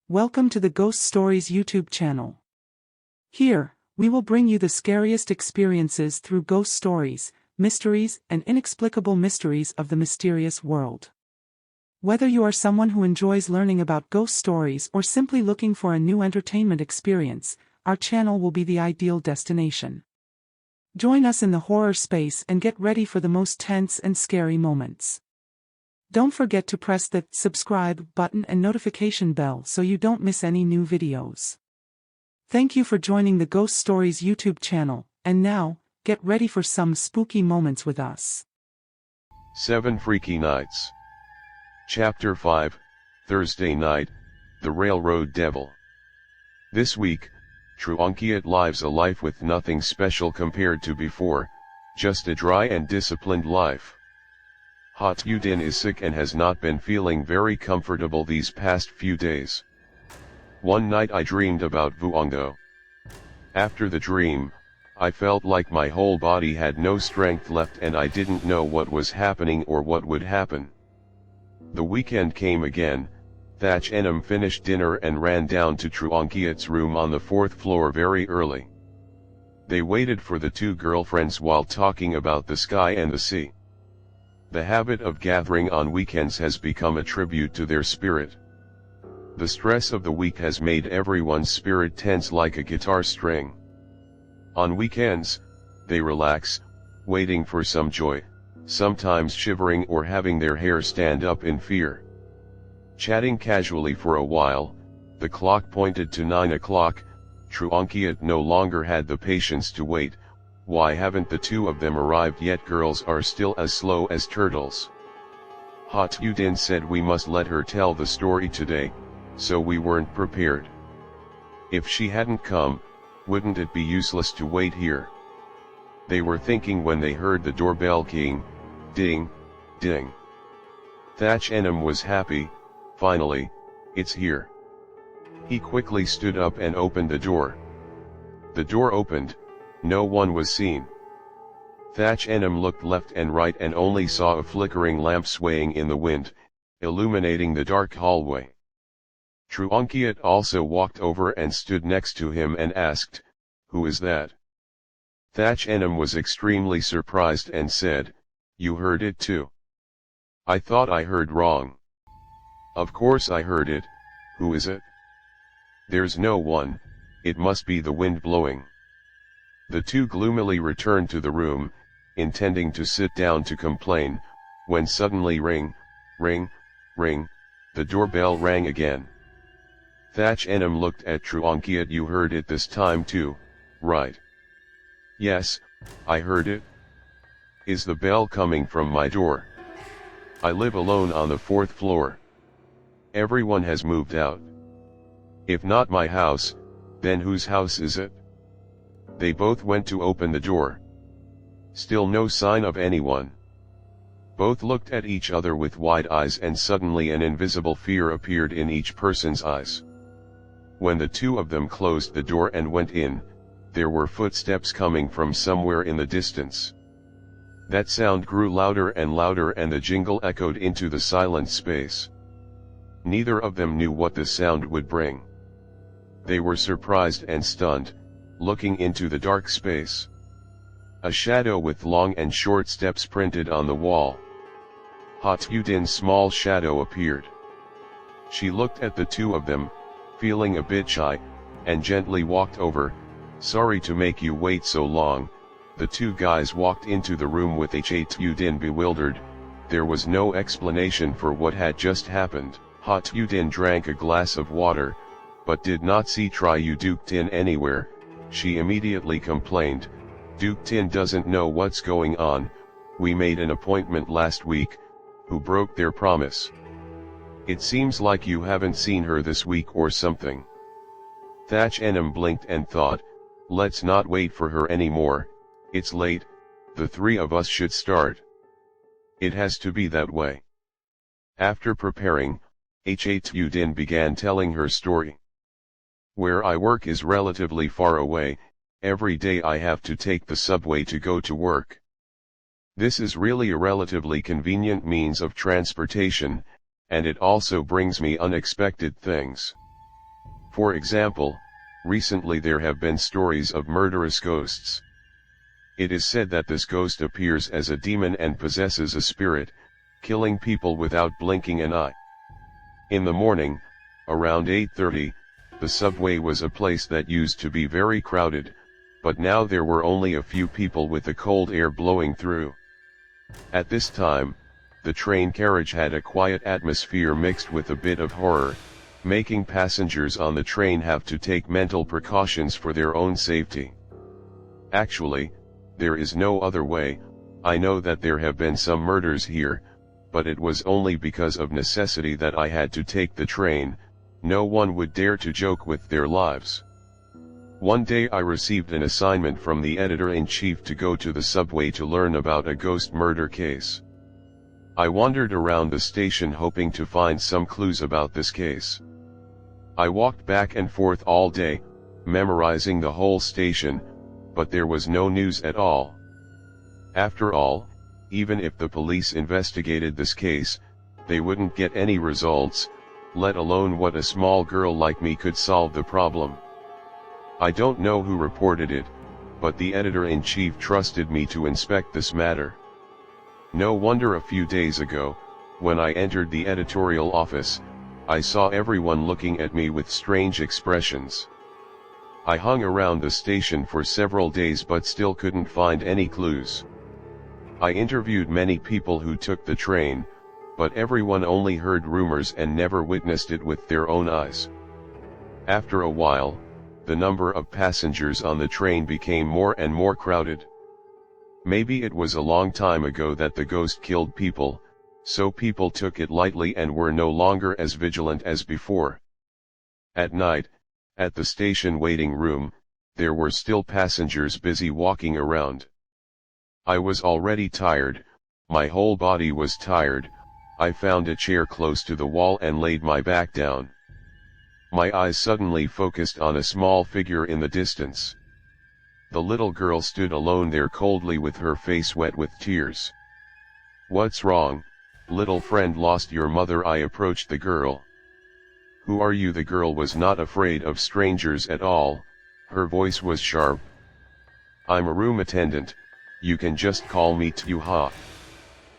Welcome to the Ghost Stories YouTube channel. Here, we will bring you the scariest experiences through ghost stories, mysteries, and inexplicable mysteries of the mysterious world. Whether you are someone who enjoys learning about ghost stories or simply looking for a new entertainment experience, our channel will be the ideal destination. Join us in the horror space and get ready for the most tense and scary moments. Don't forget to press the subscribe button and notification bell so you don't miss any new videos. Thank you for joining the Ghost Stories YouTube channel, and now, get ready for some spooky moments with us. 7 Freaky Nights. Chapter 5, Thursday Night, The Railroad Devil. This week, Truunkiat lives a life with nothing special compared to before, just a dry and disciplined life. Hotudin is sick and has not been feeling very comfortable these past few days. One night I dreamed about Vuongo. After the dream, I felt like my whole body had no strength left and I didn't know what was happening or what would happen. The weekend came again. Thatch Enum finished dinner and ran down to Truunkiat's room on the 4th floor very early. They waited for the two girlfriends while talking about the sky and the sea. The habit of gathering on weekends has become a tribute to their spirit. The stress of the week has made everyone's spirit tense like a guitar string. On weekends, they relax, waiting for some joy, sometimes shivering or having their hair stand up in fear. Chatting casually for a while, the clock pointed to 9 o'clock. Truunkiat no longer had the patience to wait. Why haven't the two of them arrived yet? Girls are still as slow as turtles. Hotudin said we must let her tell the story today, so we weren't prepared. If she hadn't come, wouldn't it be useless to wait here? They were thinking when they heard the doorbell ding, ding. Thatch Enum was happy. Finally, it's here. He quickly stood up and opened the door. The door opened. No one was seen. Thatch Enum looked left and right and only saw a flickering lamp swaying in the wind, illuminating the dark hallway. Truunkiat also walked over and stood next to him and asked, "Who is that?" Thatch Enum was extremely surprised and said, "You heard it too?" "I thought I heard wrong." "Of course I heard it. Who is it?" "There's no one. It must be the wind blowing." The two gloomily returned to the room, intending to sit down to complain, when suddenly ring, the doorbell rang again. Thatch Enum looked at Truunkiat. "You heard it this time too, right?" "Yes, I heard it." "Is the bell coming from my door?" "I live alone on the 4th floor. Everyone has moved out." "If not my house, then whose house is it?" They both went to open the door. Still no sign of anyone. Both looked at each other with wide eyes and suddenly an invisible fear appeared in each person's eyes. When the two of them closed the door and went in, there were footsteps coming from somewhere in the distance. That sound grew louder and louder and the jingle echoed into the silent space. Neither of them knew what the sound would bring. They were surprised and stunned, looking into the dark space. A shadow with long and short steps printed on the wall. Hotudin's small shadow appeared. She looked at the two of them, feeling a bit shy, and gently walked over. "Sorry to make you wait so long." The two guys walked into the room with Hotudin bewildered. There was no explanation for what had just happened. Hotudin drank a glass of water, but did not see Truunkiat anywhere. She immediately complained, "Duke doesn't know what's going on. We made an appointment last week. Who broke their promise? It seems like you haven't seen her this week or something." Thatch Enum blinked and thought, "Let's not wait for her anymore. It's late. The three of us should start. It has to be that way." After preparing, Hotudin began telling her story. "Where I work is relatively far away. Every day I have to take the subway to go to work. This is really a relatively convenient means of transportation, and it also brings me unexpected things. For example, recently there have been stories of murderous ghosts. It is said that this ghost appears as a demon and possesses a spirit, killing people without blinking an eye. In the morning, around 8:30, the subway was a place that used to be very crowded, but now there were only a few people with the cold air blowing through. At this time, the train carriage had a quiet atmosphere mixed with a bit of horror, making passengers on the train have to take mental precautions for their own safety. Actually, there is no other way. I know that there have been some murders here, but it was only because of necessity that I had to take the train. No one would dare to joke with their lives. One day I received an assignment from the editor-in-chief to go to the subway to learn about a ghost murder case. I wandered around the station hoping to find some clues about this case. I walked back and forth all day, memorizing the whole station, but there was no news at all. After all, even if the police investigated this case, they wouldn't get any results, let alone what a small girl like me could solve the problem. I don't know who reported it, but the editor-in-chief trusted me to inspect this matter. No wonder a few days ago, when I entered the editorial office, I saw everyone looking at me with strange expressions. I hung around the station for several days but still couldn't find any clues. I interviewed many people who took the train, but everyone only heard rumors and never witnessed it with their own eyes. After a while, the number of passengers on the train became more and more crowded. Maybe it was a long time ago that the ghost killed people, so people took it lightly and were no longer as vigilant as before. At night, at the station waiting room, there were still passengers busy walking around. I was already tired, my whole body was tired. I found a chair close to the wall and laid my back down. My eyes suddenly focused on a small figure in the distance. The little girl stood alone there coldly with her face wet with tears. "What's wrong, little friend? Lost your mother?" I approached the girl. "Who are you?" The girl was not afraid of strangers at all, her voice was sharp. "I'm a room attendant, you can just call me Tuha.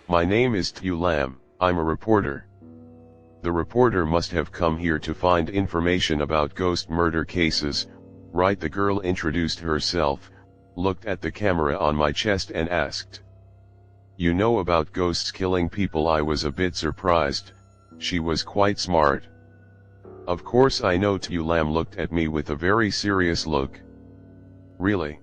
My name is Tulam, I'm a reporter." The reporter must have come here to find information about ghost murder cases, right? The girl introduced herself, looked at the camera on my chest and asked, "You know about ghosts killing people?" I was a bit surprised. She was quite smart. "Of course I know." Tulam looked at me with a very serious look. "Really?"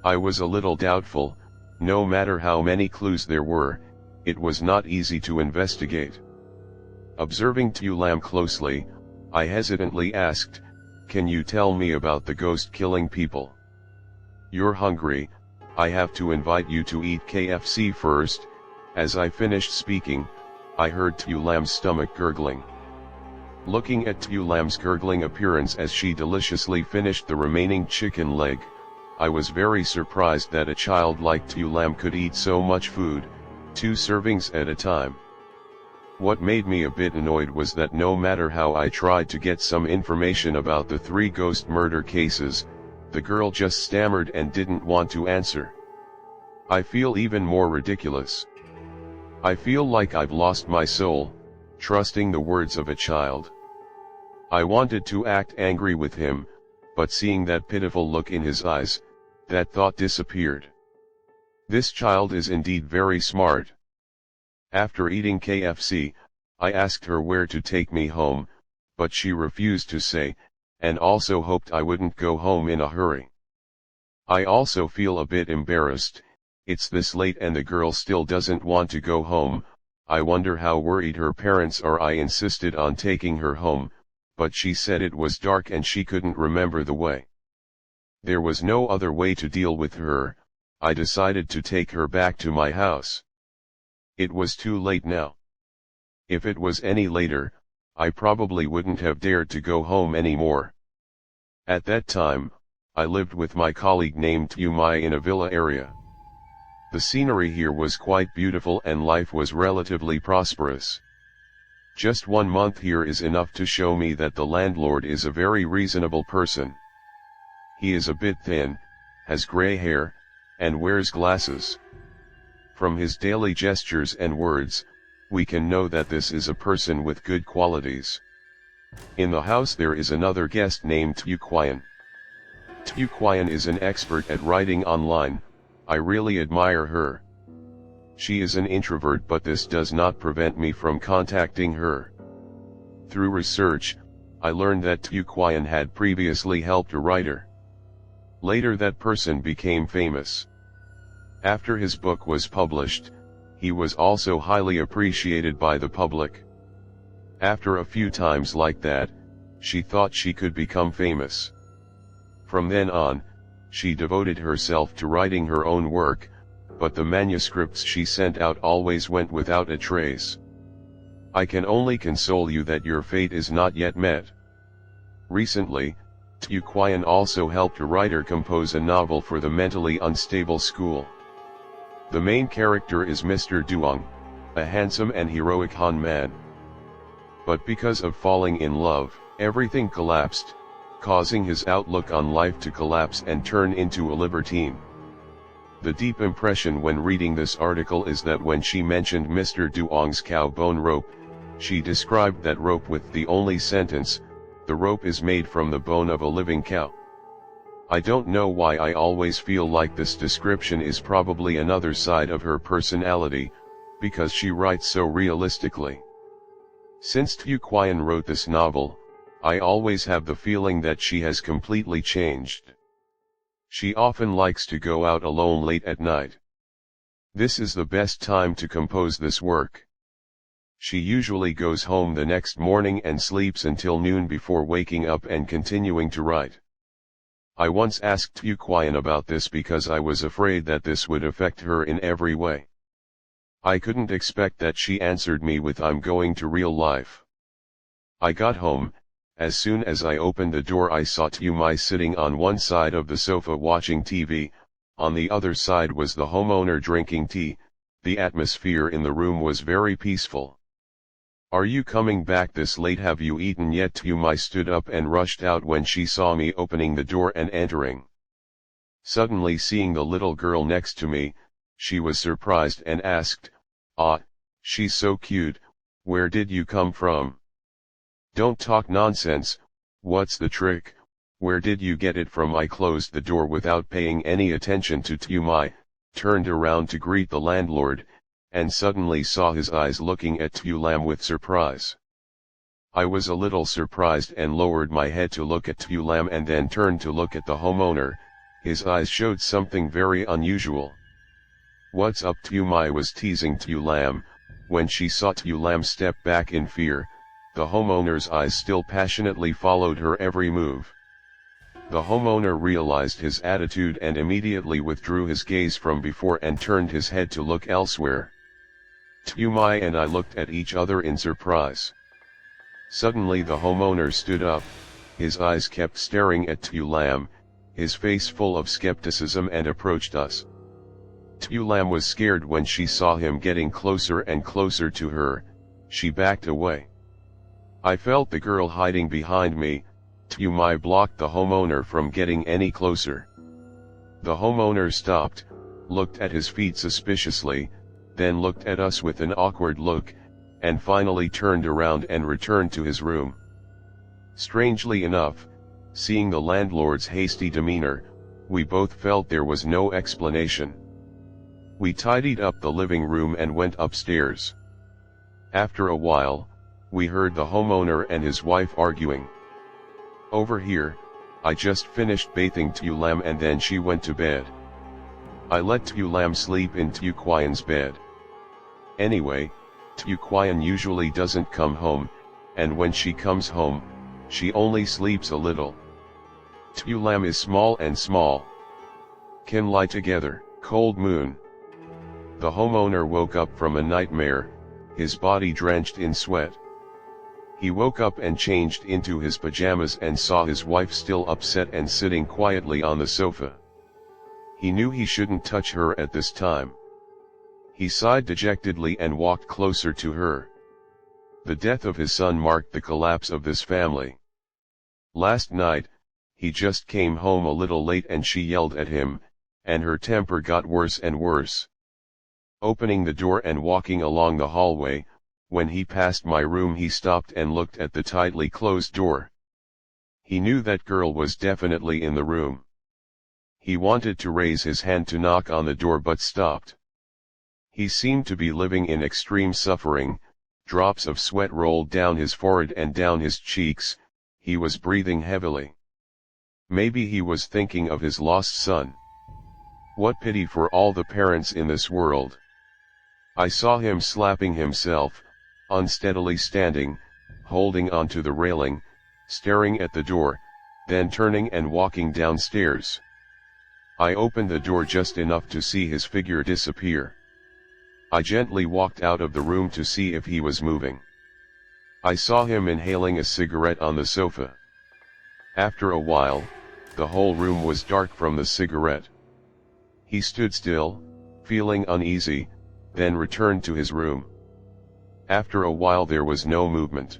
I was a little doubtful. No matter how many clues there were, it was not easy to investigate. Observing Tulam closely, I hesitantly asked, "Can you tell me about the ghost killing people?" "You're hungry, I have to invite you to eat KFC first." As I finished speaking, I heard Tulam's stomach gurgling. Looking at Tulam's gurgling appearance as she deliciously finished the remaining chicken leg, I was very surprised that a child like Tulam could eat so much food, 2 servings at a time. What made me a bit annoyed was that no matter how I tried to get some information about the 3 ghost murder cases, the girl just stammered and didn't want to answer. I feel even more ridiculous. I feel like I've lost my soul, trusting the words of a child. I wanted to act angry with him, but seeing that pitiful look in his eyes, that thought disappeared. This child is indeed very smart. After eating KFC, I asked her where to take me home, but she refused to say, and also hoped I wouldn't go home in a hurry. I also feel a bit embarrassed. It's this late and the girl still doesn't want to go home. I wonder how worried her parents are. I insisted on taking her home, but she said it was dark and she couldn't remember the way. There was no other way to deal with her. I decided to take her back to my house. It was too late now. If it was any later, I probably wouldn't have dared to go home anymore. At that time, I lived with my colleague named Umai in a villa area. The scenery here was quite beautiful and life was relatively prosperous. Just 1 month here is enough to show me that the landlord is a very reasonable person. He is a bit thin, has grey hair, and wears glasses. From his daily gestures and words, we can know that this is a person with good qualities. In the house there is another guest named Tuquayan. Tuquayan is an expert at writing online. I really admire her. She is an introvert, but this does not prevent me from contacting her. Through research, I learned that Tuquayan had previously helped a writer. Later that person became famous. After his book was published, he was also highly appreciated by the public. After a few times like that, she thought she could become famous. From then on, she devoted herself to writing her own work, but the manuscripts she sent out always went without a trace. I can only console you that your fate is not yet met. Recently, Tuquayan also helped a writer compose a novel for the mentally unstable school. The main character is Mr. Duong, a handsome and heroic Han man. But because of falling in love, everything collapsed, causing his outlook on life to collapse and turn into a libertine. The deep impression when reading this article is that when she mentioned Mr. Duong's cow bone rope, she described that rope with the only sentence, "The rope is made from the bone of a living cow." I don't know why I always feel like this description is probably another side of her personality, because she writes so realistically. Since Tuquayan wrote this novel, I always have the feeling that she has completely changed. She often likes to go out alone late at night. This is the best time to compose this work. She usually goes home the next morning and sleeps until noon before waking up and continuing to write. I once asked Tuquayan about this because I was afraid that this would affect her in every way. I couldn't expect that she answered me with "I'm going to real life." I got home. As soon as I opened the door I saw Tumai sitting on one side of the sofa watching TV, on the other side was the homeowner drinking tea. The atmosphere in the room was very peaceful. "Are you coming back this late? Have you eaten yet?" Tumai stood up and rushed out when she saw me opening the door and entering. Suddenly seeing the little girl next to me, she was surprised and asked, "Ah, she's so cute, where did you come from?" "Don't talk nonsense, what's the trick, where did you get it from?" I closed the door without paying any attention to Tumai, turned around to greet the landlord, and suddenly saw his eyes looking at Tulam with surprise. I was a little surprised and lowered my head to look at Tulam and then turned to look at the homeowner. His eyes showed something very unusual. "What's up?" Tumai was teasing Tulam. When she saw Tulam step back in fear, the homeowner's eyes still passionately followed her every move. The homeowner realized his attitude and immediately withdrew his gaze from before and turned his head to look elsewhere. Tumai and I looked at each other in surprise. Suddenly the homeowner stood up, his eyes kept staring at Tulam, his face full of skepticism, and approached us. Tulam was scared when she saw him getting closer and closer to her. She backed away. I felt the girl hiding behind me. Tumai blocked the homeowner from getting any closer. The homeowner stopped, looked at his feet suspiciously, then looked at us with an awkward look, and finally turned around and returned to his room. Strangely enough, seeing the landlord's hasty demeanor, we both felt there was no explanation. We tidied up the living room and went upstairs. After a while, we heard the homeowner and his wife arguing. "Over here, I just finished bathing Tulam and then she went to bed. I let Tulam sleep in Tuquayan's bed. Anyway, Tuquayan usually doesn't come home, and when she comes home, she only sleeps a little. Tulam is small and small. Can lie together, cold moon." The homeowner woke up from a nightmare, his body drenched in sweat. He woke up and changed into his pajamas and saw his wife still upset and sitting quietly on the sofa. He knew he shouldn't touch her at this time. He sighed dejectedly and walked closer to her. The death of his son marked the collapse of this family. Last night, he just came home a little late and she yelled at him, and her temper got worse and worse. Opening the door and walking along the hallway, when he passed my room he stopped and looked at the tightly closed door. He knew that girl was definitely in the room. He wanted to raise his hand to knock on the door but stopped. He seemed to be living in extreme suffering, drops of sweat rolled down his forehead and down his cheeks, he was breathing heavily. Maybe he was thinking of his lost son. What pity for all the parents in this world. I saw him slapping himself, unsteadily standing, holding onto the railing, staring at the door, then turning and walking downstairs. I opened the door just enough to see his figure disappear. I gently walked out of the room to see if he was moving. I saw him inhaling a cigarette on the sofa. After a while, the whole room was dark from the cigarette. He stood still, feeling uneasy, then returned to his room. After a while there was no movement.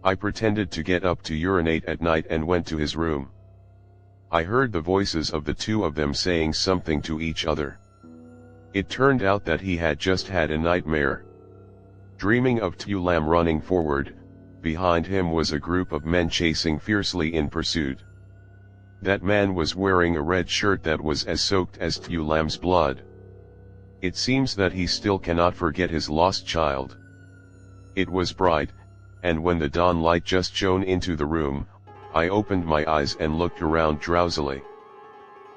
I pretended to get up to urinate at night and went to his room. I heard the voices of the two of them saying something to each other. It turned out that he had just had a nightmare. Dreaming of Tulam running forward, behind him was a group of men chasing fiercely in pursuit. That man was wearing a red shirt that was as soaked as Tulam's blood. It seems that he still cannot forget his lost child. It was bright, and when the dawn light just shone into the room, I opened my eyes and looked around drowsily.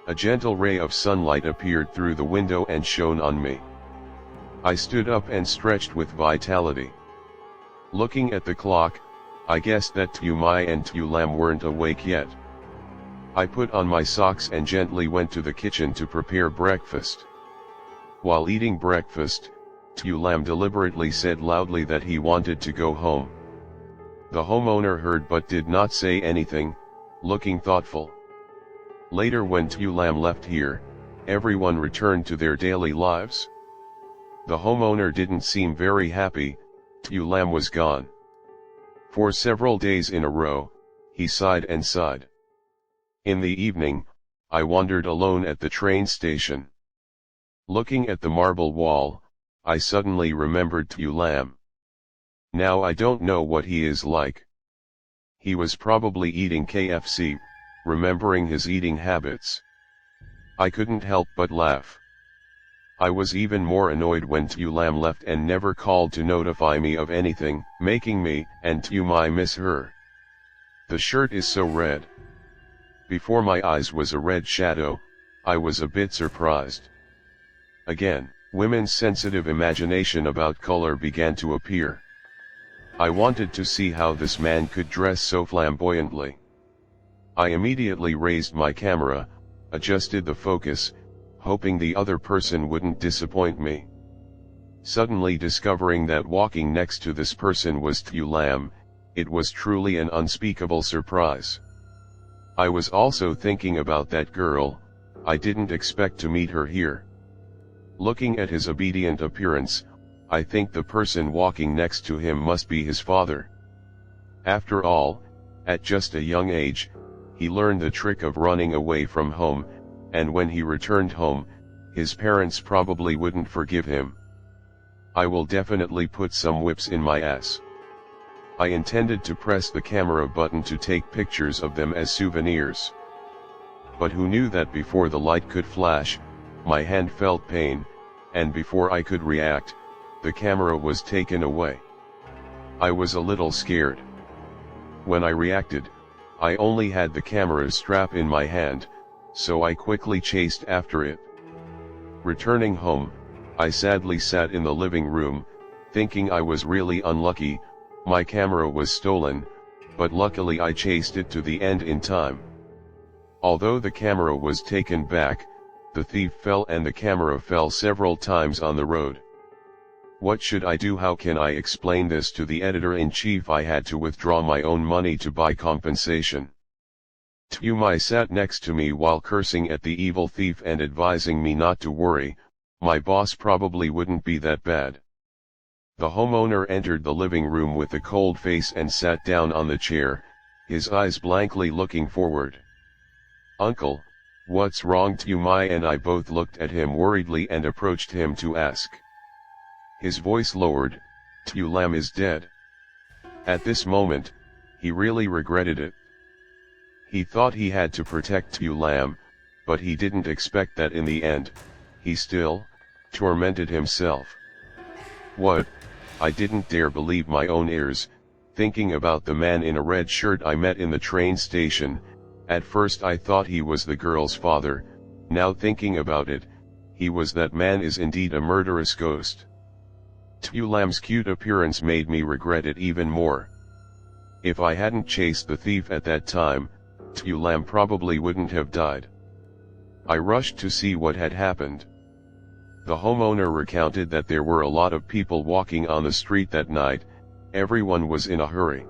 A gentle ray of sunlight appeared through the window and shone on me. I stood up and stretched with vitality. Looking at the clock, I guessed that Tumai and Tulam weren't awake yet. I put on my socks and gently went to the kitchen to prepare breakfast. While eating breakfast, Tulam deliberately said loudly that he wanted to go home. The homeowner heard but did not say anything, looking thoughtful. Later when Tulam left here, everyone returned to their daily lives. The homeowner didn't seem very happy. Tulam was gone. For several days in a row, he sighed and sighed. In the evening, I wandered alone at the train station. Looking at the marble wall, I suddenly remembered Tulam. Now I don't know what he is like. He was probably eating KFC, remembering his eating habits. I couldn't help but laugh. I was even more annoyed when Tulam left and never called to notify me of anything, making me and Tumai miss her. The shirt is so red. Before my eyes was a red shadow, I was a bit surprised. Again, women's sensitive imagination about color began to appear. I wanted to see how this man could dress so flamboyantly. I immediately raised my camera, adjusted the focus, hoping the other person wouldn't disappoint me. Suddenly discovering that walking next to this person was Tulam, it was truly an unspeakable surprise. I was also thinking about that girl. I didn't expect to meet her here. Looking at his obedient appearance, I think the person walking next to him must be his father. After all, at just a young age, he learned the trick of running away from home, and when he returned home, his parents probably wouldn't forgive him. I will definitely put some whips in my ass. I intended to press the camera button to take pictures of them as souvenirs. But who knew that before the light could flash, my hand felt pain, and before I could react, the camera was taken away. I was a little scared. When I reacted, I only had the camera strap in my hand, so I quickly chased after it. Returning home, I sadly sat in the living room, thinking I was really unlucky. My camera was stolen, but luckily I chased it to the end in time. Although the camera was taken back, the thief fell and the camera fell several times on the road. What should I do? How can I explain this to the editor-in-chief? I had to withdraw my own money to buy compensation. Tumai sat next to me while cursing at the evil thief and advising me not to worry, my boss probably wouldn't be that bad. The homeowner entered the living room with a cold face and sat down on the chair, his eyes blankly looking forward. "Uncle, what's wrong?" Tumi and I both looked at him worriedly and approached him to ask. His voice lowered. "Tulam is dead." At this moment, he really regretted it. He thought he had to protect Tulam, but he didn't expect that in the end, he still tormented himself. What? I didn't dare believe my own ears, thinking about the man in a red shirt I met in the train station. At first I thought he was the girl's father, now thinking about it, he was that man is indeed a murderous ghost. Tulam's cute appearance made me regret it even more. If I hadn't chased the thief at that time, Tulam probably wouldn't have died. I rushed to see what had happened. The homeowner recounted that there were a lot of people walking on the street that night, everyone was in a hurry.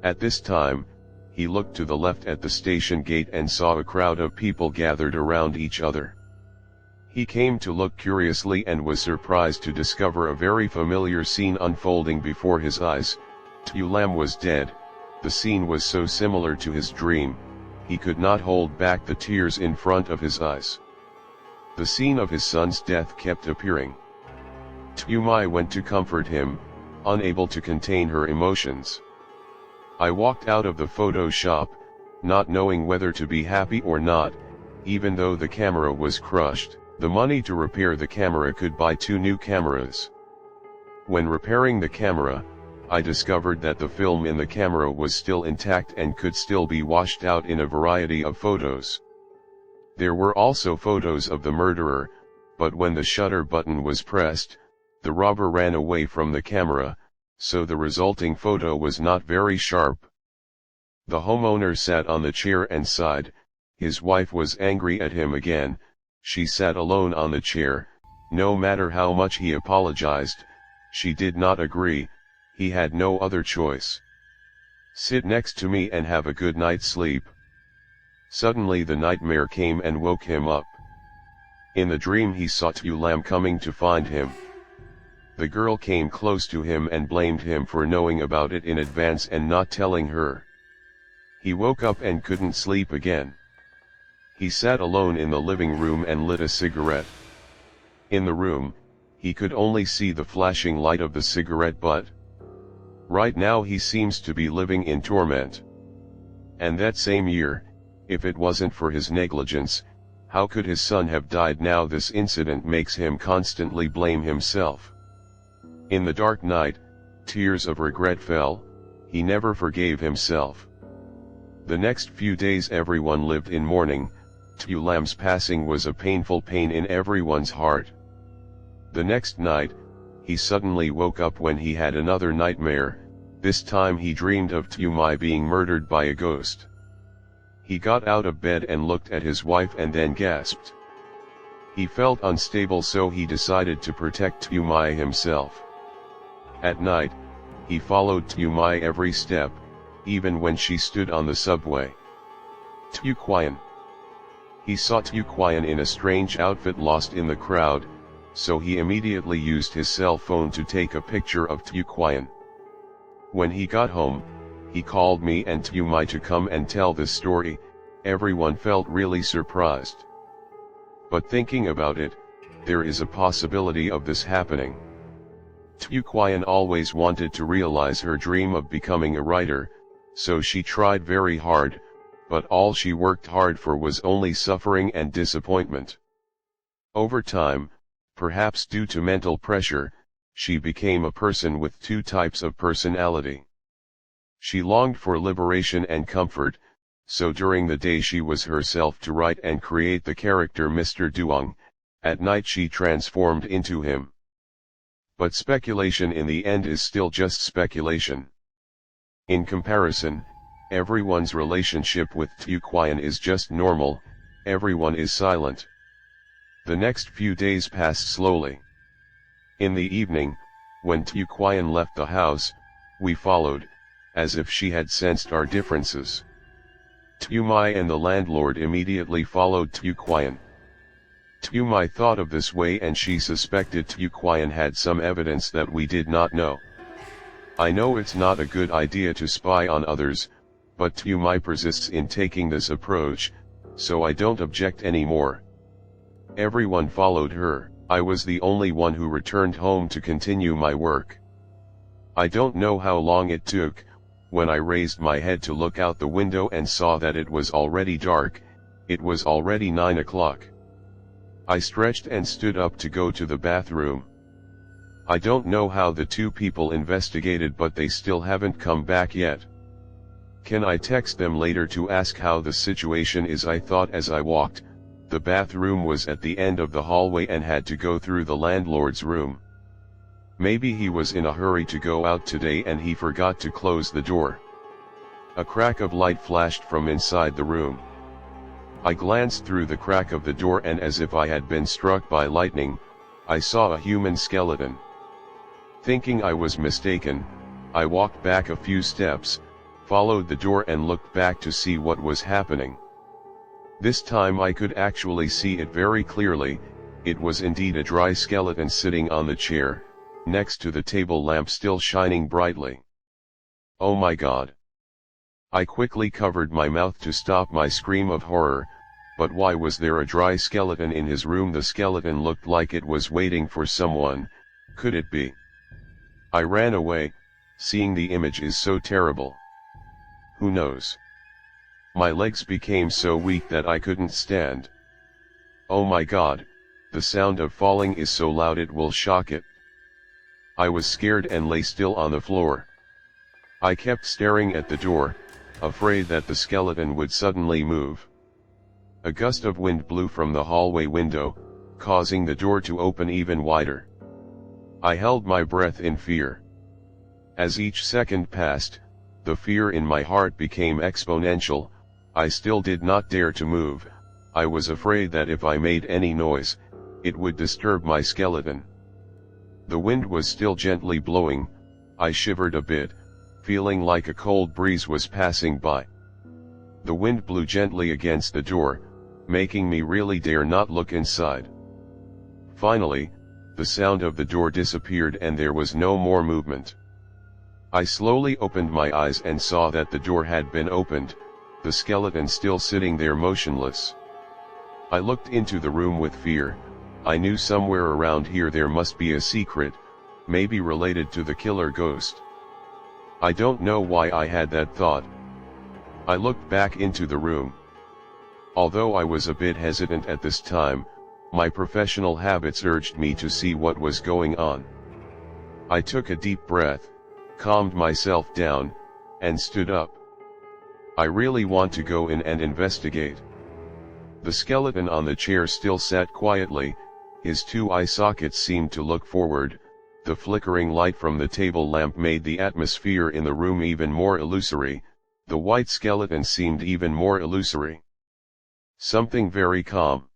At this time, he looked to the left at the station gate and saw a crowd of people gathered around each other. He came to look curiously and was surprised to discover a very familiar scene unfolding before his eyes. Tulam was dead. The scene was so similar to his dream, he could not hold back the tears in front of his eyes. The scene of his son's death kept appearing. Tumi went to comfort him, unable to contain her emotions. I walked out of the photo shop, not knowing whether to be happy or not, even though the camera was crushed. The money to repair the camera could buy 2 new cameras. When repairing the camera, I discovered that the film in the camera was still intact and could still be washed out in a variety of photos. There were also photos of the murderer, but when the shutter button was pressed, the robber ran away from the camera, so the resulting photo was not very sharp. The homeowner sat on the chair and sighed. His wife was angry at him again. She sat alone on the chair. No matter how much he apologized, she did not agree. He had no other choice. "Sit next to me and have a good night's sleep." Suddenly the nightmare came and woke him up. In the dream he saw Tulam coming to find him. The girl came close to him and blamed him for knowing about it in advance and not telling her. He woke up and couldn't sleep again. He sat alone in the living room and lit a cigarette. In the room, he could only see the flashing light of the cigarette butt. Right now he seems to be living in torment. And that same year, if it wasn't for his negligence, how could his son have died? Now this incident makes him constantly blame himself. In the dark night, tears of regret fell. He never forgave himself. The next few days everyone lived in mourning. Tulam's passing was a painful pain in everyone's heart. The next night, he suddenly woke up when he had another nightmare. This time he dreamed of Tumi being murdered by a ghost. He got out of bed and looked at his wife and then gasped. He felt unstable, so he decided to protect Tumi himself. At night, he followed Tumi every step, even when she stood on the subway. Tuquian. He saw Tuquian in a strange outfit lost in the crowd, so he immediately used his cell phone to take a picture of Tuquian. When he got home, he called me and Tumi to come and tell the story. Everyone felt really surprised. But thinking about it, there is a possibility of this happening. Tuquian always wanted to realize her dream of becoming a writer, so she tried very hard, but all she worked hard for was only suffering and disappointment. Over time, perhaps due to mental pressure, she became a person with 2 types of personality. She longed for liberation and comfort, so during the day she was herself to write and create the character Mr. Duong. At night she transformed into him. But speculation in the end is still just speculation. In comparison, everyone's relationship with Tuquian is just normal. Everyone is silent. The next few days passed slowly. In the evening, when Tuquian left the house, we followed, as if she had sensed our differences. Tumi and the landlord immediately followed Tuquian. Mai thought of this way, and she suspected Qian had some evidence that we did not know. I know it's not a good idea to spy on others, but Mai persists in taking this approach, so I don't object anymore. Everyone followed her. I was the only one who returned home to continue my work. I don't know how long it took. When I raised my head to look out the window and saw that it was already dark, it was already 9 o'clock. I stretched and stood up to go to the bathroom. I don't know how the two people investigated, but they still haven't come back yet. Can I text them later to ask how the situation is? I thought as I walked. The bathroom was at the end of the hallway and had to go through the landlord's room. Maybe he was in a hurry to go out today and he forgot to close the door. A crack of light flashed from inside the room. I glanced through the crack of the door, and as if I had been struck by lightning, I saw a human skeleton. Thinking I was mistaken, I walked back a few steps, followed the door and looked back to see what was happening. This time I could actually see it very clearly. It was indeed a dry skeleton sitting on the chair, next to the table lamp still shining brightly. Oh my God! I quickly covered my mouth to stop my scream of horror, but why was there a dry skeleton in his room? The skeleton looked like it was waiting for someone. Could it be? I ran away. Seeing the image is so terrible. Who knows? My legs became so weak that I couldn't stand. Oh my God, the sound of falling is so loud it will shock it. I was scared and lay still on the floor. I kept staring at the door, afraid that the skeleton would suddenly move. A gust of wind blew from the hallway window, causing the door to open even wider. I held my breath in fear. As each second passed, the fear in my heart became exponential. I still did not dare to move. I was afraid that if I made any noise, it would disturb my skeleton. The wind was still gently blowing. I shivered a bit, feeling like a cold breeze was passing by. The wind blew gently against the door, making me really dare not look inside. Finally, the sound of the door disappeared and there was no more movement. I slowly opened my eyes and saw that the door had been opened, the skeleton still sitting there motionless. I looked into the room with fear. I knew somewhere around here there must be a secret, maybe related to the killer ghost. I don't know why I had that thought. I looked back into the room. Although I was a bit hesitant at this time, my professional habits urged me to see what was going on. I took a deep breath, calmed myself down, and stood up. I really want to go in and investigate. The skeleton on the chair still sat quietly. His two eye sockets seemed to look forward. The flickering light from the table lamp made the atmosphere in the room even more illusory. The white skeleton seemed even more illusory. Something very calm.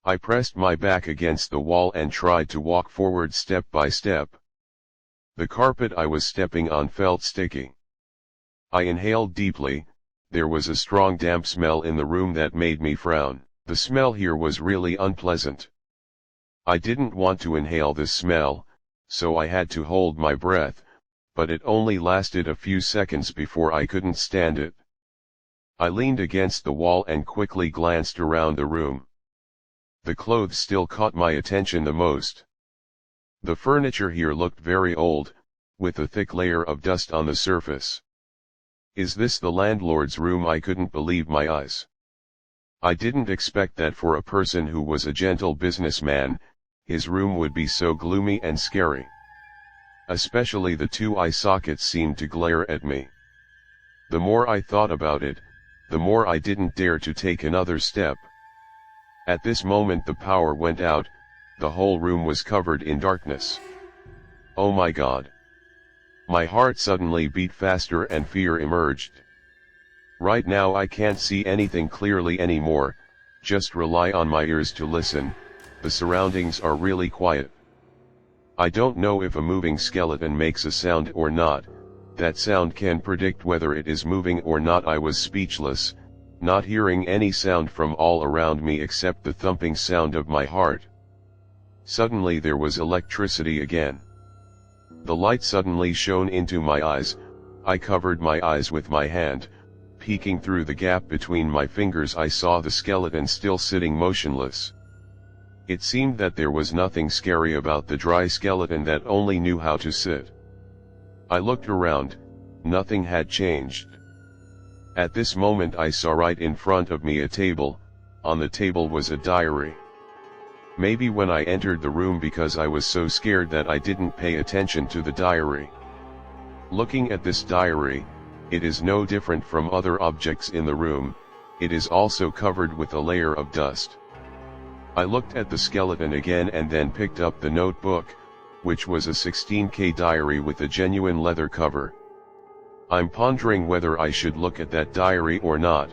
I pressed my back against the wall and tried to walk forward step by step. The carpet I was stepping on felt sticky. I inhaled deeply. There was a strong damp smell in the room that made me frown. The smell here was really unpleasant. I didn't want to inhale this smell, so I had to hold my breath, but it only lasted a few seconds before I couldn't stand it. I leaned against the wall and quickly glanced around the room. The clothes still caught my attention the most. The furniture here looked very old, with a thick layer of dust on the surface. Is this the landlord's room? I couldn't believe my eyes. I didn't expect that for a person who was a gentle businessman, his room would be so gloomy and scary. Especially the two eye sockets seemed to glare at me. The more I thought about it, the more I didn't dare to take another step. At this moment the power went out. The whole room was covered in darkness. Oh my God! My heart suddenly beat faster and fear emerged. Right now I can't see anything clearly anymore, just rely on my ears to listen. The surroundings are really quiet. I don't know if a moving skeleton makes a sound or not. That sound can predict whether it is moving or not. I was speechless. not hearing any sound from all around me except the thumping sound of my heart. Suddenly there was electricity again. The light suddenly shone into my eyes. I covered my eyes with my hand. Peeking through the gap between my fingers, I saw the skeleton still sitting motionless. It seemed that there was nothing scary about the dry skeleton that only knew how to sit. I looked around. Nothing had changed. At this moment I saw right in front of me a table. On the table was a diary. Maybe when I entered the room, because I was so scared that I didn't pay attention to the diary. Looking at this diary, it is no different from other objects in the room. It is also covered with a layer of dust. I looked at the skeleton again and then picked up the notebook, which was a 16K diary with a genuine leather cover. I'm pondering whether I should look at that diary or not.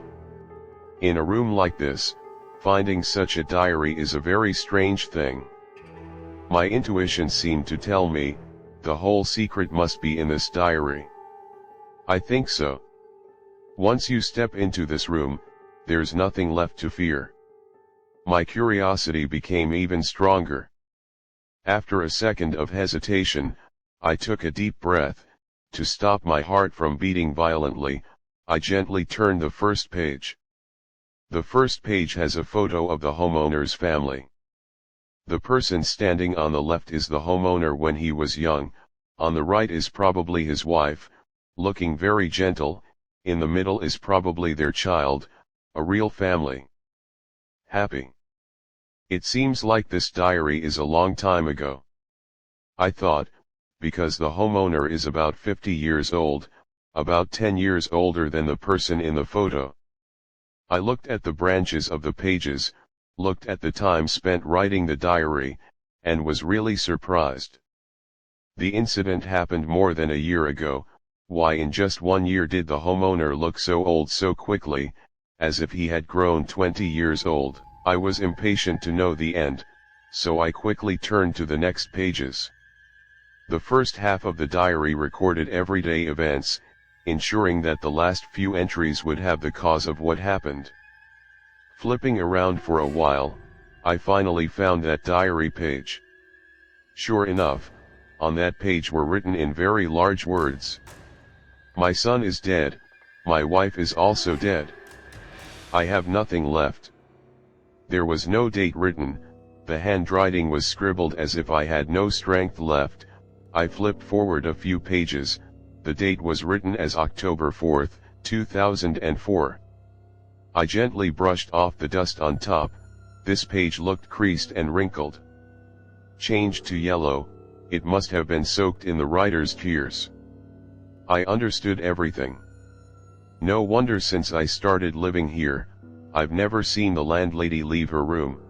In a room like this, finding such a diary is a very strange thing. My intuition seemed to tell me, the whole secret must be in this diary. I think so. Once you step into this room, there's nothing left to fear. My curiosity became even stronger. After a second of hesitation, I took a deep breath. To stop my heart from beating violently, I gently turned the first page. The first page has a photo of the homeowner's family. The person standing on the left is the homeowner when he was young. On the right is probably his wife, looking very gentle. In the middle is probably their child, a real family. Happy. It seems like this diary is a long time ago. I thought, because the homeowner is about 50 years old, about 10 years older than the person in the photo. I looked at the branches of the pages, looked at the time spent writing the diary, and was really surprised. The incident happened more than a year ago. Why in just 1 year did the homeowner look so old so quickly, as if he had grown 20 years old? I was impatient to know the end, so I quickly turned to the next pages. The first half of the diary recorded everyday events, ensuring that the last few entries would have the cause of what happened. Flipping around for a while, I finally found that diary page. Sure enough, on that page were written in very large words: "My son is dead, my wife is also dead. I have nothing left." There was no date written, the handwriting was scribbled as if I had no strength left. I flipped forward a few pages, the date was written as October 4th, 2004. I gently brushed off the dust on top. This page looked creased and wrinkled. Changed to yellow, it must have been soaked in the writer's tears. I understood everything. No wonder, since I started living here, I've never seen the landlady leave her room.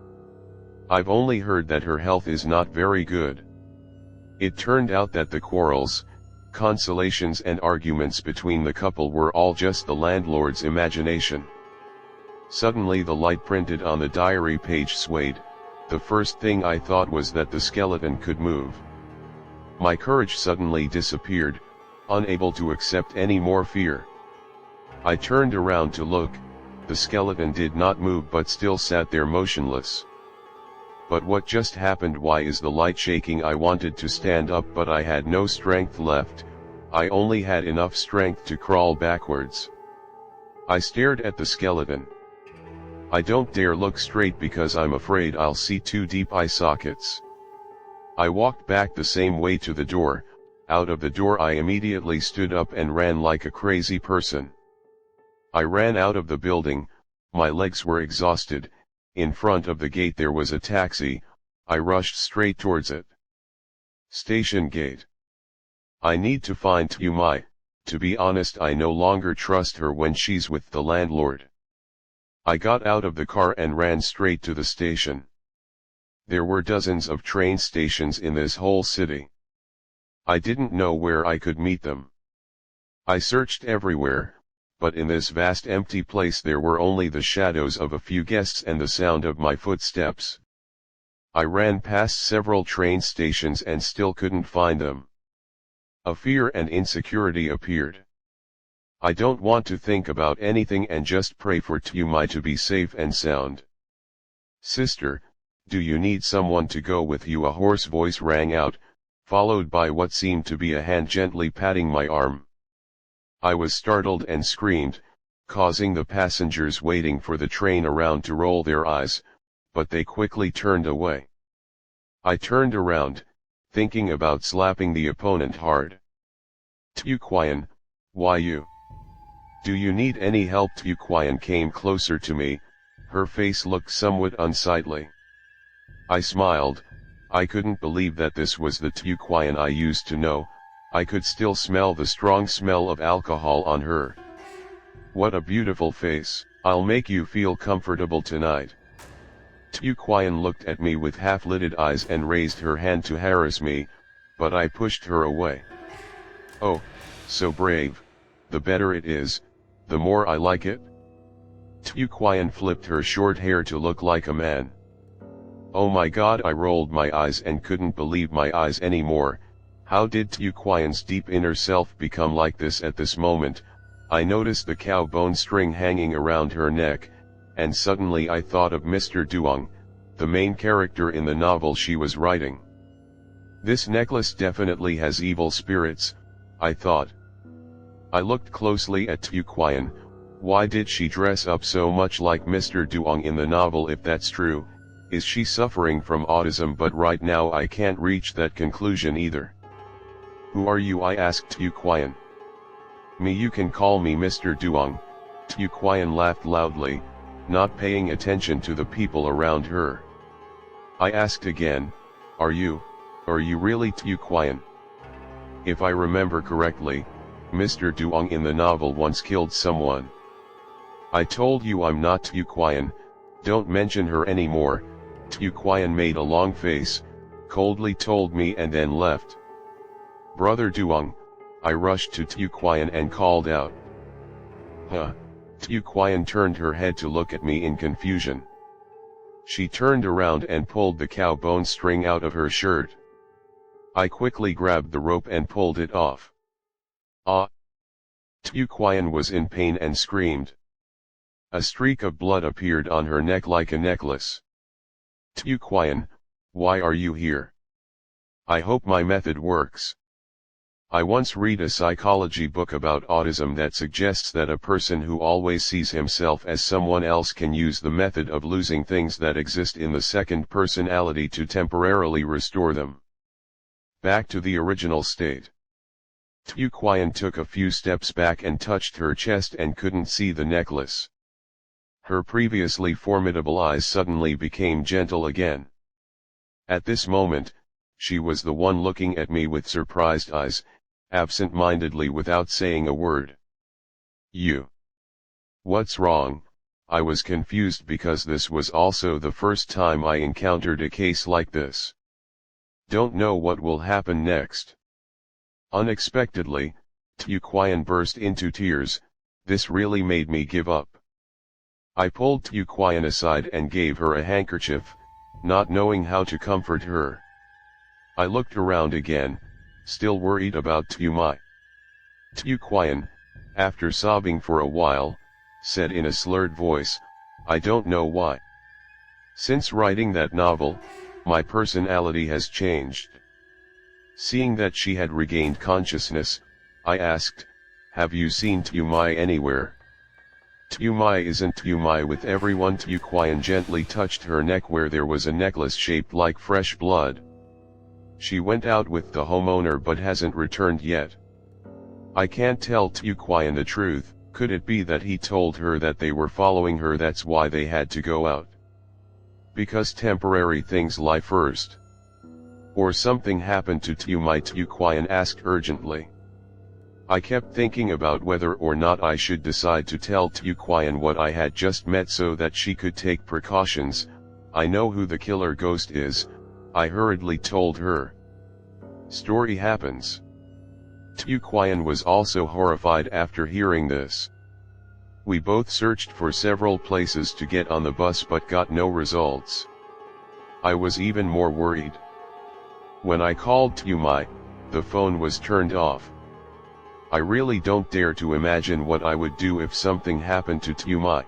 I've only heard that her health is not very good. It turned out that the quarrels, consolations and arguments between the couple were all just the landlord's imagination. Suddenly the light printed on the diary page swayed. The first thing I thought was that the skeleton could move. My courage suddenly disappeared, unable to accept any more fear. I turned around to look. The skeleton did not move but still sat there motionless. But what just happened? Why is the light shaking? I wanted to stand up but I had no strength left. I only had enough strength to crawl backwards. I stared at the skeleton. I don't dare look straight because I'm afraid I'll see two deep eye sockets. I walked back the same way to the door. Out of the door I immediately stood up and ran like a crazy person. I ran out of the building. My legs were exhausted. In front of the gate there was a taxi. I rushed straight towards it. Station gate. I need to find Tumai. To be honest, I no longer trust her when she's with the landlord. I got out of the car and ran straight to the station. There were dozens of train stations in this whole city. I didn't know where I could meet them. I searched everywhere, but in this vast empty place there were only the shadows of a few guests and the sound of my footsteps. I ran past several train stations and still couldn't find them. A fear and insecurity appeared. I don't want to think about anything and just pray for Tumai to be safe and sound. Sister, do you need someone to go with you? A hoarse voice rang out, followed by what seemed to be a hand gently patting my arm. I was startled and screamed, causing the passengers waiting for the train around to roll their eyes, but they quickly turned away. I turned around, thinking about slapping the opponent hard. Tuquian, why you? Do you need any help? Tuquian came closer to me, her face looked somewhat unsightly. I smiled. I couldn't believe that this was the Tuquian I used to know. I could still smell the strong smell of alcohol on her. What a beautiful face. I'll make you feel comfortable tonight. Tuquian looked at me with half-lidded eyes and raised her hand to harass me, but I pushed her away. Oh, so brave. The better it is, the more I like it. Tuquian flipped her short hair to look like a man. Oh my god, I rolled my eyes and couldn't believe my eyes anymore. How did Tuquian's deep inner self become like this? At this moment, I noticed the cow bone string hanging around her neck, and suddenly I thought of Mr. Duong, the main character in the novel she was writing. This necklace definitely has evil spirits, I thought. I looked closely at Tuquian. Why did she dress up so much like Mr. Duong in the novel? If that's true, is she suffering from autism? But right now I can't reach that conclusion either. Who are you? I asked Tuquian. Me, you can call me Mr. Duong. Tuquian laughed loudly, not paying attention to the people around her. I asked again, are you really Tuquian? If I remember correctly, Mr. Duong in the novel once killed someone. I told you I'm not Tuquian, don't mention her anymore. Tuquian made a long face, coldly told me and then left. Brother Duong, I rushed to Tuquian and called out. Huh? Tuquian turned her head to look at me in confusion. She turned around and pulled the cow bone string out of her shirt. I quickly grabbed the rope and pulled it off. Ah! Tuquian was in pain and screamed. A streak of blood appeared on her neck like a necklace. Tuquian, why are you here? I hope my method works. I once read a psychology book about autism that suggests that a person who always sees himself as someone else can use the method of losing things that exist in the second personality to temporarily restore them back to the original state. Tuquian took a few steps back and touched her chest and couldn't see the necklace. Her previously formidable eyes suddenly became gentle again. At this moment, she was the one looking at me with surprised eyes, absent-mindedly without saying a word. You. What's wrong? I was confused because this was also the first time I encountered a case like this. Don't know what will happen next. Unexpectedly, Tuquian burst into tears. This really made me give up. I pulled Tuquian aside and gave her a handkerchief, not knowing how to comfort her. I looked around again, still worried about Tumai. Tuquian, after sobbing for a while, said in a slurred voice, I don't know why. Since writing that novel, my personality has changed. Seeing that she had regained consciousness, I asked, have you seen Tumai anywhere? Tumai isn't Tumai with everyone. Tuquian gently touched her neck where there was a necklace shaped like fresh blood. She went out with the homeowner but hasn't returned yet. I can't tell Tuquian the truth. Could it be that he told her that they were following her, that's why they had to go out? Because temporary things lie first. Or something happened to Tumai? Tuquian asked urgently. I kept thinking about whether or not I should decide to tell Tuquian what I had just met so that she could take precautions. I know who the killer ghost is, I hurriedly told her. Story happens. Tuquian was also horrified after hearing this. We both searched for several places to get on the bus but got no results. I was even more worried. When I called Tumai, the phone was turned off. I really don't dare to imagine what I would do if something happened to Tumi.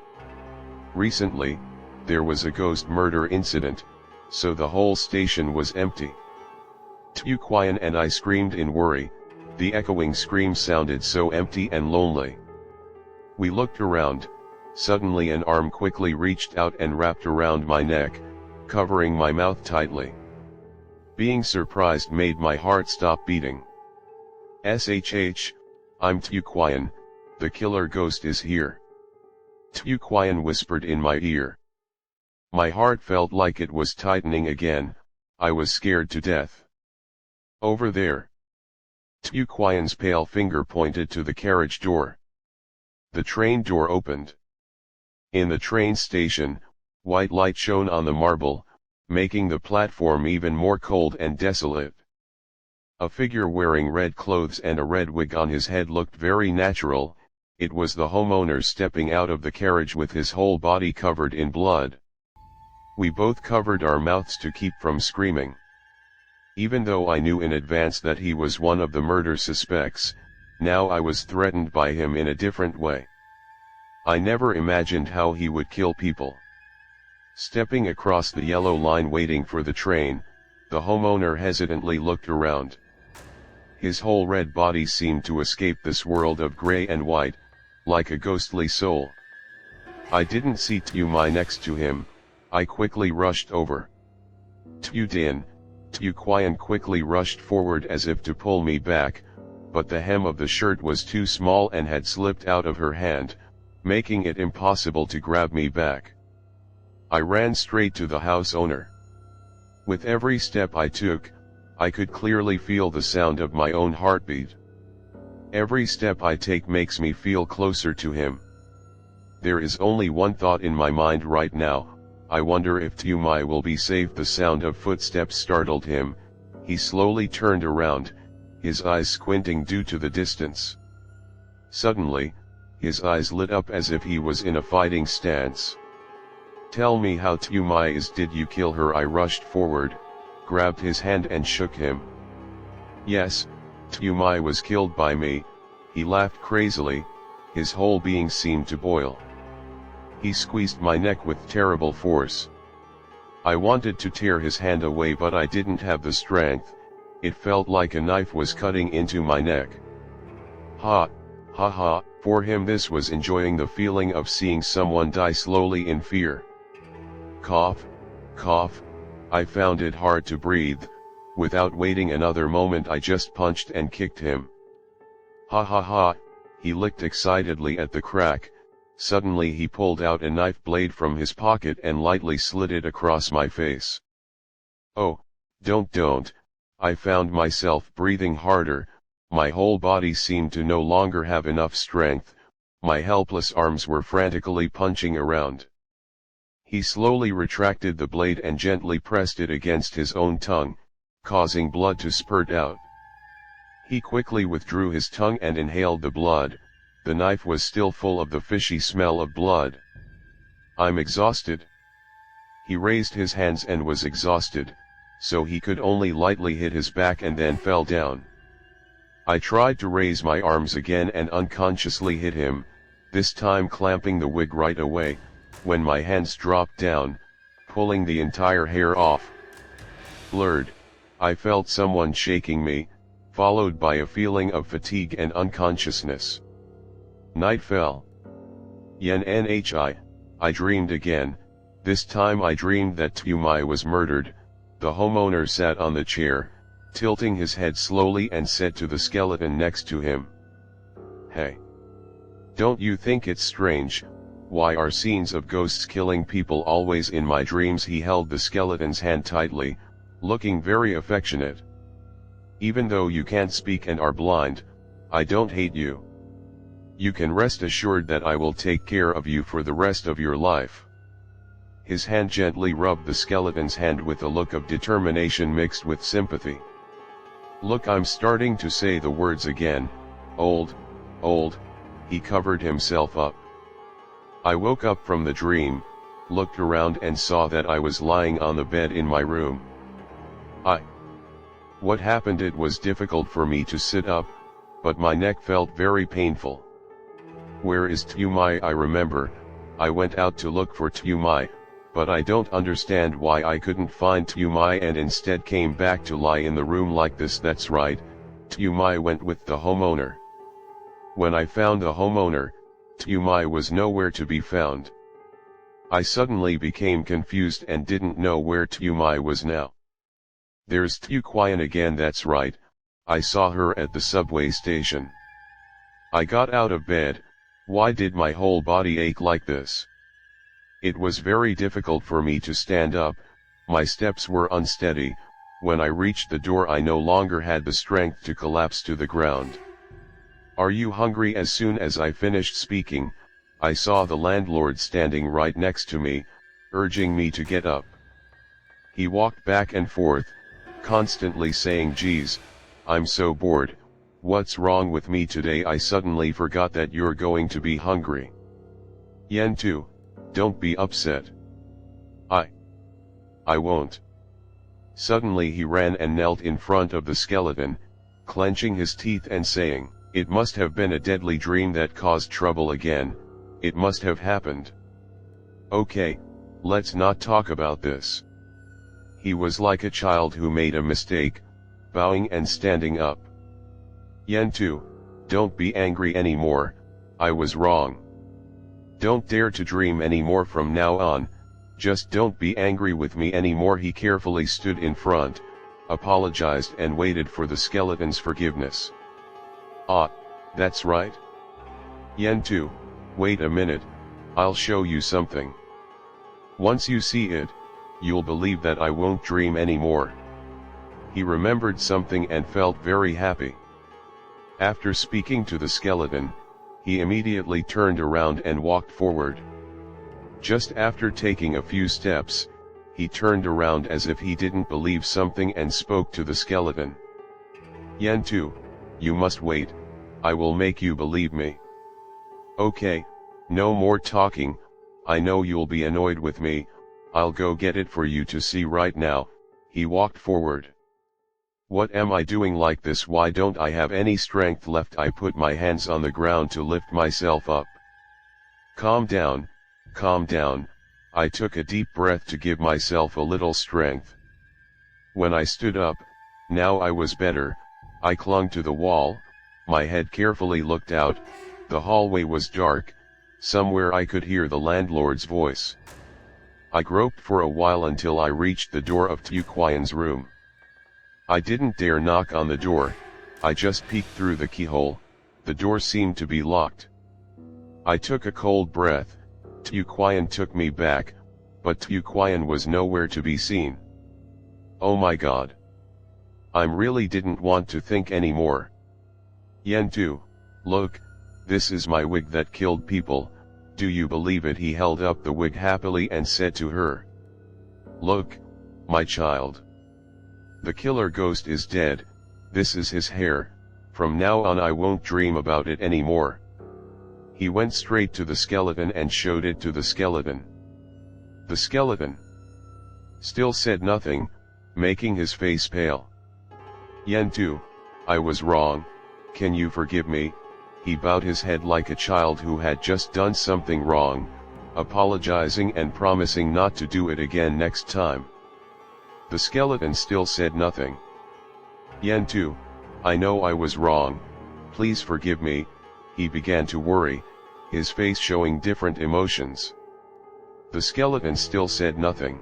Recently, there was a ghost murder incident, so the whole station was empty. Tuquian and I screamed in worry, the echoing scream sounded so empty and lonely. We looked around, suddenly an arm quickly reached out and wrapped around my neck, covering my mouth tightly. Being surprised made my heart stop beating. "SHH, I'm Tuquian, the killer ghost is here," Tuquian whispered in my ear. My heart felt like it was tightening again, I was scared to death. "Over there." Tuquian's pale finger pointed to the carriage door. The train door opened. In the train station, white light shone on the marble, making the platform even more cold and desolate. A figure wearing red clothes and a red wig on his head looked very natural. It was the homeowner stepping out of the carriage with his whole body covered in blood. We both covered our mouths to keep from screaming. Even though I knew in advance that he was one of the murder suspects, now I was threatened by him in a different way. I never imagined how he would kill people. Stepping across the yellow line waiting for the train, the homeowner hesitantly looked around. His whole red body seemed to escape this world of gray and white, like a ghostly soul. I didn't see Tumi next to him, I quickly rushed over. "Tudin," Tuquian quickly rushed forward as if to pull me back, but the hem of the shirt was too small and had slipped out of her hand, making it impossible to grab me back. I ran straight to the house owner. With every step I took, I could clearly feel the sound of my own heartbeat. Every step I take makes me feel closer to him. There is only one thought in my mind right now, I wonder if Tumi will be safe. The sound of footsteps startled him, he slowly turned around, his eyes squinting due to the distance. Suddenly, his eyes lit up as if he was in a fighting stance. "Tell me how Tumi is. Did you kill her?" I rushed forward, grabbed his hand and shook him. "Yes, Tumi was killed by me," he laughed crazily, his whole being seemed to boil. He squeezed my neck with terrible force. I wanted to tear his hand away but I didn't have the strength, it felt like a knife was cutting into my neck. Ha ha, for him this was enjoying the feeling of seeing someone die slowly in fear. Cough, cough, I found it hard to breathe, without waiting another moment I just punched and kicked him. Ha ha ha, he licked excitedly at the crack. Suddenly he pulled out a knife blade from his pocket and lightly slid it across my face. "Oh, don't," I found myself breathing harder, my whole body seemed to no longer have enough strength, my helpless arms were frantically punching around. He slowly retracted the blade and gently pressed it against his own tongue, causing blood to spurt out. He quickly withdrew his tongue and inhaled the blood. The knife was still full of the fishy smell of blood. "I'm exhausted." He raised his hands and was exhausted, so he could only lightly hit his back and then fell down. I tried to raise my arms again and unconsciously hit him, this time clamping the wig right away, when my hands dropped down, pulling the entire hair off. Blurred, I felt someone shaking me, followed by a feeling of fatigue and unconsciousness. Night fell. I dreamed again. This time I dreamed that Tumi was murdered. The homeowner sat on the chair, tilting his head slowly and said to the skeleton next to him, "Hey. Don't you think it's strange, why are scenes of ghosts killing people always in my dreams?" He held the skeleton's hand tightly, looking very affectionate. "Even though you can't speak and are blind, I don't hate you. You can rest assured that I will take care of you for the rest of your life." His hand gently rubbed the skeleton's hand with a look of determination mixed with sympathy. "Look, I'm starting to say the words again, old, he covered himself up. I woke up from the dream, looked around and saw that I was lying on the bed in my room. What happened? It was difficult for me to sit up, but my neck felt very painful. Where is Tiyumai? I remember, I went out to look for Tiyumai, but I don't understand why I couldn't find Tiyumai and instead came back to lie in the room like this. That's right, Tiyumai went with the homeowner. When I found the homeowner, Tiyumai was nowhere to be found. I suddenly became confused and didn't know where Tiyumai was now. There's Tiyukwayan again. That's right, I saw her at the subway station. I got out of bed. Why did my whole body ache like this? It was very difficult for me to stand up, my steps were unsteady. When I reached the door I no longer had the strength to collapse to the ground. Are you hungry? As soon as I finished speaking, I saw the landlord standing right next to me, urging me to get up. He walked back and forth, constantly saying, "Geez, I'm so bored, what's wrong with me today? I suddenly forgot that you're going to be hungry. Yen too, don't be upset. I won't." Suddenly he ran and knelt in front of the skeleton, clenching his teeth and saying, "It must have been a deadly dream that caused trouble again, it must have happened. Okay, let's not talk about this." He was like a child who made a mistake, bowing and standing up. "Yen too, don't be angry anymore, I was wrong. Don't dare to dream anymore from now on, just don't be angry with me anymore." He carefully stood in front, apologized and waited for the skeleton's forgiveness. "Ah, that's right. Yen too, wait a minute, I'll show you something. Once you see it, you'll believe that I won't dream anymore." He remembered something and felt very happy. After speaking to the skeleton, he immediately turned around and walked forward. Just after taking a few steps, he turned around as if he didn't believe something and spoke to the skeleton. "Yen too, you must wait, I will make you believe me. Okay, no more talking, I know you'll be annoyed with me, I'll go get it for you to see right now." He walked forward. "What am I doing like this? Why don't I have any strength left?" I put my hands on the ground to lift myself up. Calm down, I took a deep breath to give myself a little strength. When I stood up, now I was better, I clung to the wall, my head carefully looked out, the hallway was dark, somewhere I could hear the landlord's voice. I groped for a while until I reached the door of Tiyukwayan's room. I didn't dare knock on the door, I just peeked through the keyhole, the door seemed to be locked. I took a cold breath, Tiyukwayan took me back, but Tiyukwayan was nowhere to be seen. Oh my god. I really didn't want to think anymore. "Yen too, look, this is my wig that killed people, do you believe it?" He held up the wig happily and said to her, "Look, my child. The killer ghost is dead, this is his hair, from now on I won't dream about it anymore." He went straight to the skeleton and showed it to the skeleton. The skeleton still said nothing, making his face pale. "Yen too, I was wrong, can you forgive me?" He bowed his head like a child who had just done something wrong, apologizing and promising not to do it again next time. The skeleton still said nothing. "Yen too, I know I was wrong, please forgive me." He began to worry, his face showing different emotions. The skeleton still said nothing.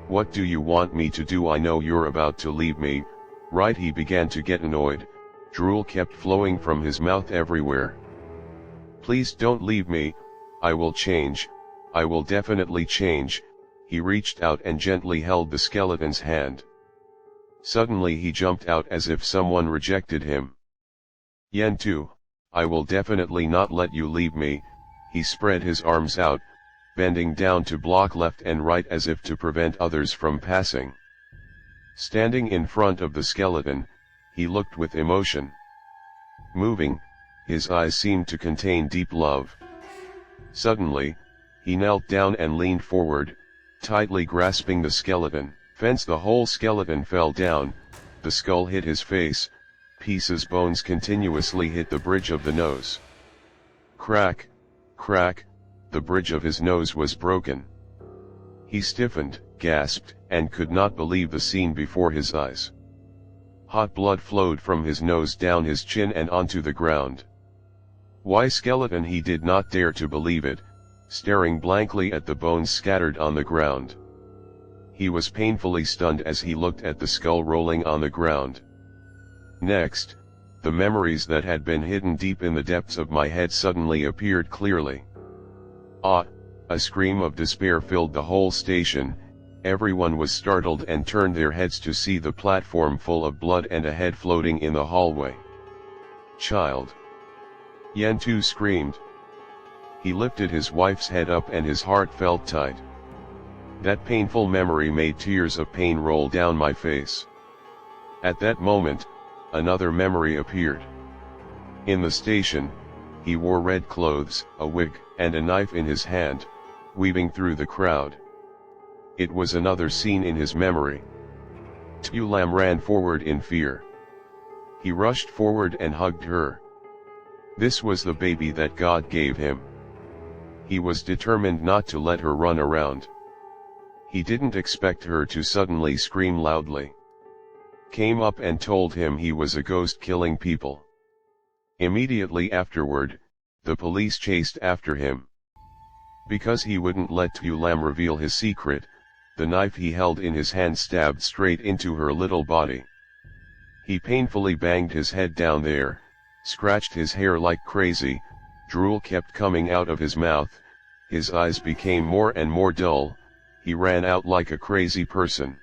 "What do you want me to do? I know you're about to leave me, right?" He began to get annoyed, drool kept flowing from his mouth everywhere. "Please don't leave me, I will change, I will definitely change." He reached out and gently held the skeleton's hand. Suddenly he jumped out as if someone rejected him. "Yen too, I will definitely not let you leave me." He spread his arms out, bending down to block left and right as if to prevent others from passing. Standing in front of the skeleton, he looked with emotion. Moving, his eyes seemed to contain deep love. Suddenly, he knelt down and leaned forward, tightly grasping the skeleton. The whole skeleton fell down, the skull hit his face, pieces bones continuously hit the bridge of the nose. Crack, crack, the bridge of his nose was broken. He stiffened, gasped, and could not believe the scene before his eyes. Hot blood flowed from his nose down his chin and onto the ground. Why skeleton, he did not dare to believe it, staring blankly at the bones scattered on the ground. He was painfully stunned as he looked at the skull rolling on the ground. Next, the memories that had been hidden deep in the depths of my head suddenly appeared clearly. Ah! A scream of despair filled the whole station. Everyone was startled and turned their heads to see the platform full of blood and a head floating in the hallway. Child! Yen too screamed. He lifted his wife's head up and his heart felt tight. That painful memory made tears of pain roll down my face. At that moment, another memory appeared. In the station, he wore red clothes, a wig, and a knife in his hand, weaving through the crowd. It was another scene in his memory. Tu Lam ran forward in fear. He rushed forward and hugged her. This was the baby that God gave him. He was determined not to let her run around. He didn't expect her to suddenly scream loudly. Came up and told him he was a ghost killing people. Immediately afterward, the police chased after him. Because he wouldn't let Tu Lam reveal his secret, the knife he held in his hand stabbed straight into her little body. He painfully banged his head down there, scratched his hair like crazy, drool kept coming out of his mouth, his eyes became more and more dull, he ran out like a crazy person.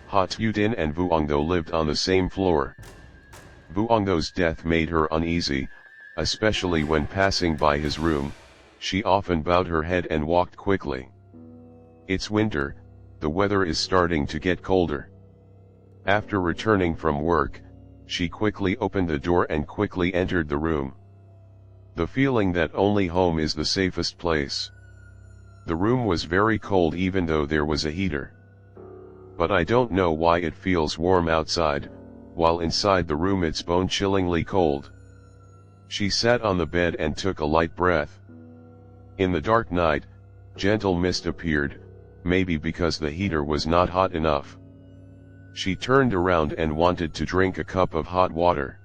Ha Tu Din and Vuongdo lived on the same floor. Vuongdo's death made her uneasy, especially when passing by his room. She often bowed her head and walked quickly. It's winter, the weather is starting to get colder. After returning from work, she quickly opened the door and quickly entered the room. The feeling that only home is the safest place. The room was very cold even though there was a heater. But I don't know why it feels warm outside, while inside the room it's bone-chillingly cold. She sat on the bed and took a light breath. In the dark night, gentle mist appeared, maybe because the heater was not hot enough. She turned around and wanted to drink a cup of hot water.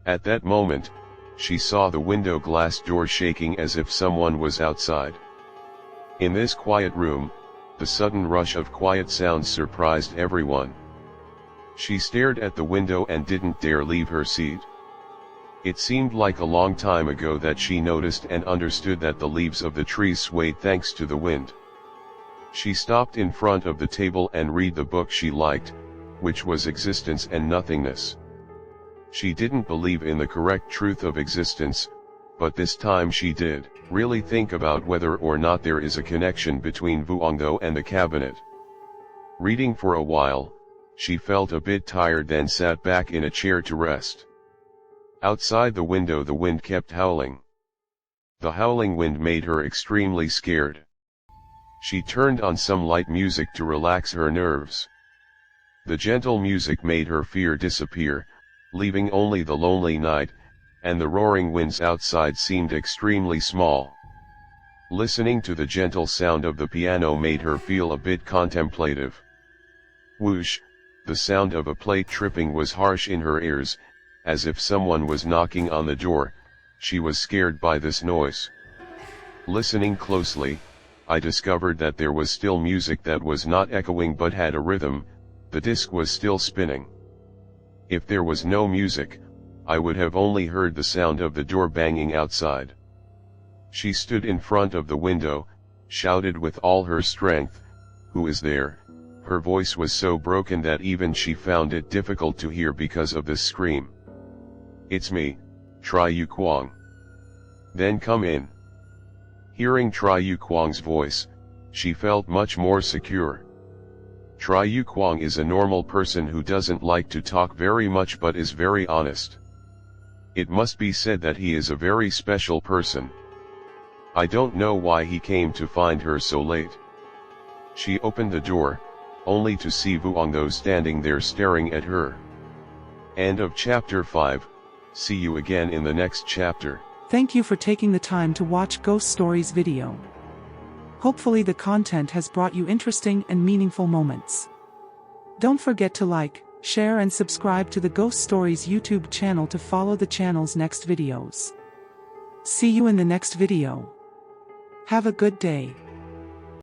At that moment, she saw the window glass door shaking as if someone was outside. In this quiet room, the sudden rush of quiet sounds surprised everyone. She stared at the window and didn't dare leave her seat. It seemed like a long time ago that she noticed and understood that the leaves of the trees swayed thanks to the wind. She stopped in front of the table and read the book she liked, which was Existence and Nothingness. She didn't believe in the correct truth of existence, but this time she did really think about whether or not there is a connection between Vuongdo and the cabinet. Reading for a while, she felt a bit tired, then sat back in a chair to rest. Outside the window the wind kept howling. The howling wind made her extremely scared. She turned on some light music to relax her nerves. The gentle music made her fear disappear, leaving only the lonely night, and the roaring winds outside seemed extremely small. Listening to the gentle sound of the piano made her feel a bit contemplative. Whoosh, the sound of a plate tripping was harsh in her ears, as if someone was knocking on the door. She was scared by this noise. Listening closely, I discovered that there was still music that was not echoing but had a rhythm. The disc was still spinning. If there was no music, I would have only heard the sound of the door banging outside. She stood in front of the window, shouted with all her strength, "Who is there?" Her voice was so broken that even she found it difficult to hear because of this scream. "It's me, Tri Yu Kwang." "Then come in." Hearing Tri Yu Kwang's voice, she felt much more secure. Tri Yu Kwang is a normal person who doesn't like to talk very much but is very honest. It must be said that he is a very special person. I don't know why he came to find her so late. She opened the door, only to see Vuongdo standing there staring at her. End of chapter 5, see you again in the next chapter. Thank you for taking the time to watch Ghost Stories video. Hopefully the content has brought you interesting and meaningful moments. Don't forget to like, share and subscribe to the Ghost Stories YouTube channel to follow the channel's next videos. See you in the next video. Have a good day.